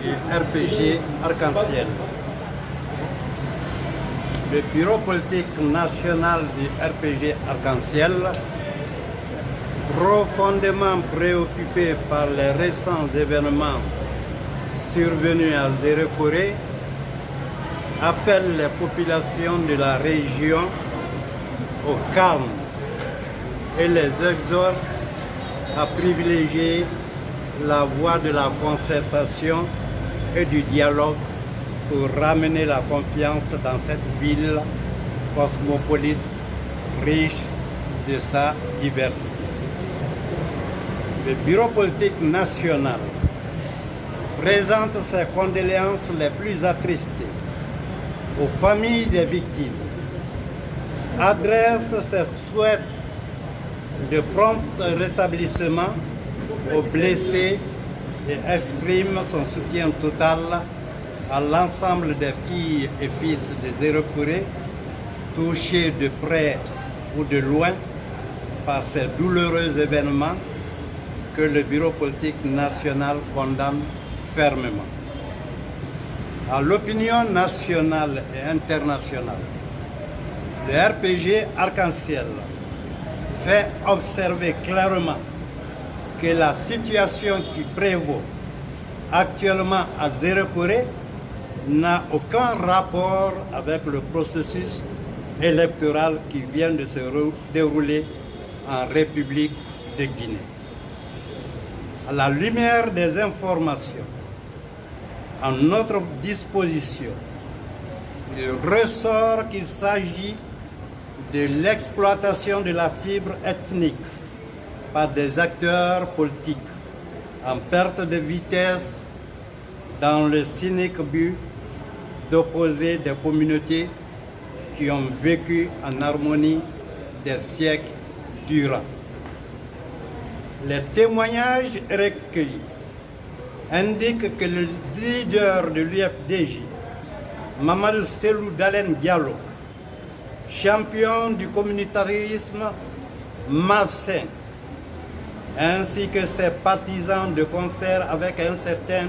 du RPG Arc-en-Ciel. Le bureau politique national du RPG Arc-en-Ciel, profondément préoccupé par les récents événements survenus à Zéro-Corée, appelle les populations de la région au calme et les exhorte à privilégier la voie de la concertation et du dialogue pour ramener la confiance dans cette ville cosmopolite, riche de sa diversité. Le bureau politique national présente ses condoléances les plus attristées aux familles des victimes, adresse ses souhaits de prompt rétablissement aux blessés et exprime son soutien total à l'ensemble des filles et fils de Zéro-Corée touchés de près ou de loin par ces douloureux événements que le bureau politique national condamne fermement. À l'opinion nationale et internationale, le RPG Arc-en-Ciel fait observer clairement que la situation qui prévaut actuellement à Zéro-Corée n'a aucun rapport avec le processus électoral qui vient de se dérouler en République de Guinée. À la lumière des informations à notre disposition, il ressort qu'il s'agit de l'exploitation de la fibre ethnique par des acteurs politiques en perte de vitesse dans le cynique but d'opposer des communautés qui ont vécu en harmonie des siècles durant. Les témoignages recueillis indiquent que le leader de l'UFDJ, Mamadou Cellou Dalein Diallo, champion du communautarisme malsain, ainsi que ses partisans de concert avec un certain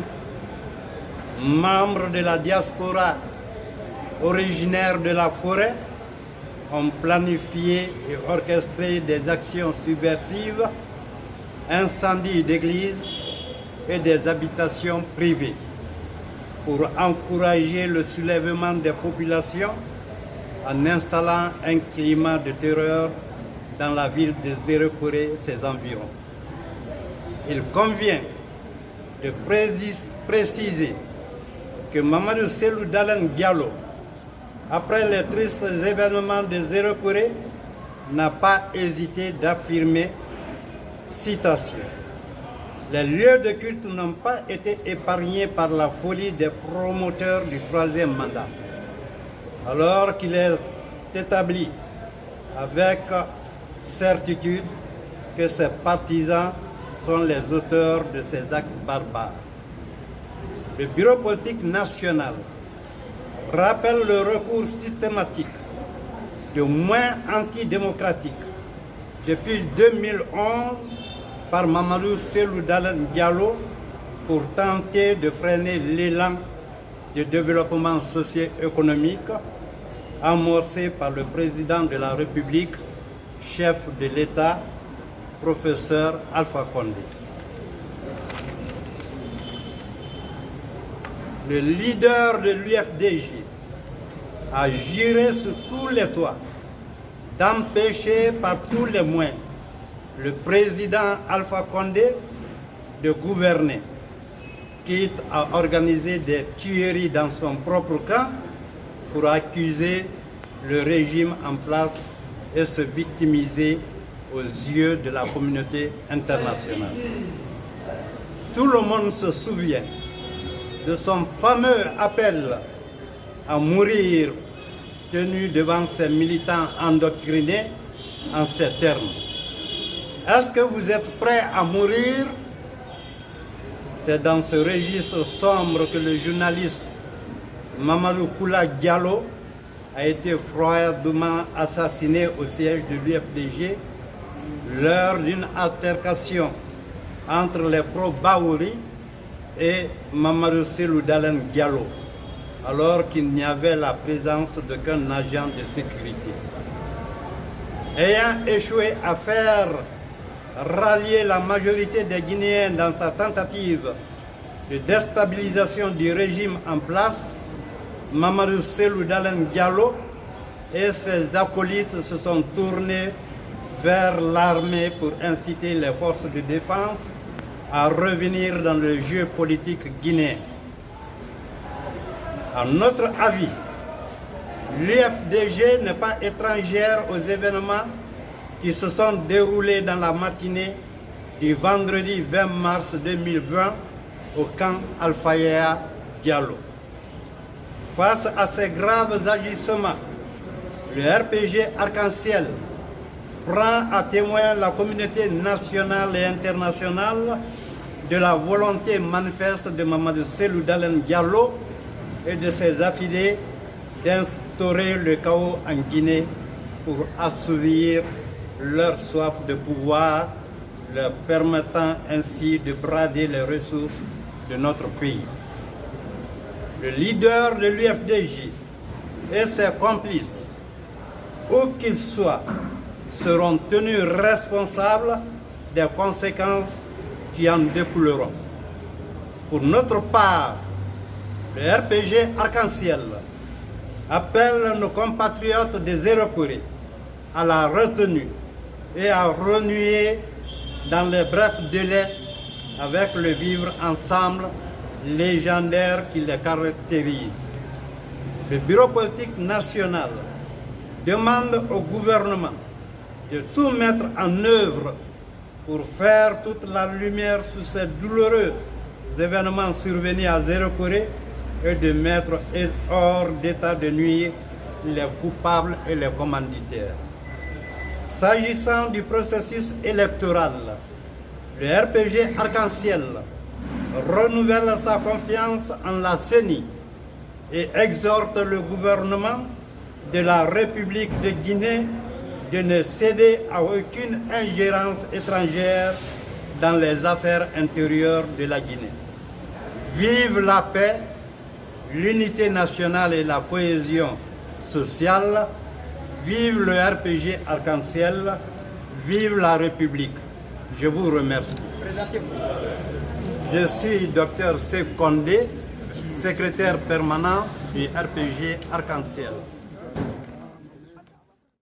membre de la diaspora originaire de la forêt, ont planifié et orchestré des actions subversives, incendies d'églises et des habitations privées pour encourager le soulèvement des populations en installant un climat de terreur dans la ville de Zéro-Corée et ses environs. Il convient de préciser que Mamadou Cellou Dalein Diallo, après les tristes événements de Zéro-Corée, n'a pas hésité d'affirmer, citation, « Les lieux de culte n'ont pas été épargnés par la folie des promoteurs du troisième mandat, alors qu'il est établi avec certitude que ses partisans sont les auteurs de ces actes barbares. » Le bureau politique national rappelle le recours systématique de moyens antidémocratiques depuis 2011 par Mamadou Cellou Dalein Diallo pour tenter de freiner l'élan de développement socio-économique amorcé par le président de la République, chef de l'État, professeur Alpha Condé. Le leader de l'UFDJ a juré sur tous les toits d'empêcher par tous les moyens le président Alpha Condé de gouverner, quitte à organiser des tueries dans son propre camp pour accuser le régime en place et se victimiser aux yeux de la communauté internationale. Tout le monde se souvient de son fameux appel à mourir tenu devant ses militants endoctrinés en ces termes. Est-ce que vous êtes prêts à mourir? C'est dans ce registre sombre que le journaliste Mamadou Koula Diallo a été froidement assassiné au siège de l'UFDG lors d'une altercation entre les pro-Baouri et Mamadou Cellou Dalein Diallo, alors qu'il n'y avait la présence d'aucun agent de sécurité. Ayant échoué à faire rallier la majorité des Guinéens dans sa tentative de déstabilisation du régime en place, Mamadou Cellou Dalein Diallo et ses acolytes se sont tournés vers l'armée pour inciter les forces de défense à revenir dans le jeu politique guinéen. À notre avis, l'UFDG n'est pas étrangère aux événements qui se sont déroulés dans la matinée du vendredi 20 mars 2020 au camp Alpha Diallo. Face à ces graves agissements, le RPG Arc-en-Ciel prend à témoin la communauté nationale et internationale de la volonté manifeste de Mamadou Cellou Dalein Diallo et de ses affidés d'instaurer le chaos en Guinée pour assouvir leur soif de pouvoir, leur permettant ainsi de brader les ressources de notre pays. Le leader de l'UFDJ et ses complices, où qu'ils soient, seront tenus responsables des conséquences qui en découleront. Pour notre part, le RPG Arc-en-Ciel appelle nos compatriotes des Zéro-Corée à la retenue et à renouer dans les brefs délais avec le vivre ensemble légendaire qui les caractérise. Le bureau politique national demande au gouvernement de tout mettre en œuvre pour faire toute la lumière sur ces douloureux événements survenus à Zéro-Corée et de mettre hors d'état de nuire les coupables et les commanditaires. S'agissant du processus électoral, le RPG Arc-en-Ciel renouvelle sa confiance en la CENI et exhorte le gouvernement de la République de Guinée de ne céder à aucune ingérence étrangère dans les affaires intérieures de la Guinée. Vive la paix, l'unité nationale et la cohésion sociale. Vive le RPG Arc-en-Ciel. Vive la République. Je vous remercie. Je suis Dr Sekou Condé, secrétaire permanent du RPG Arc-en-Ciel.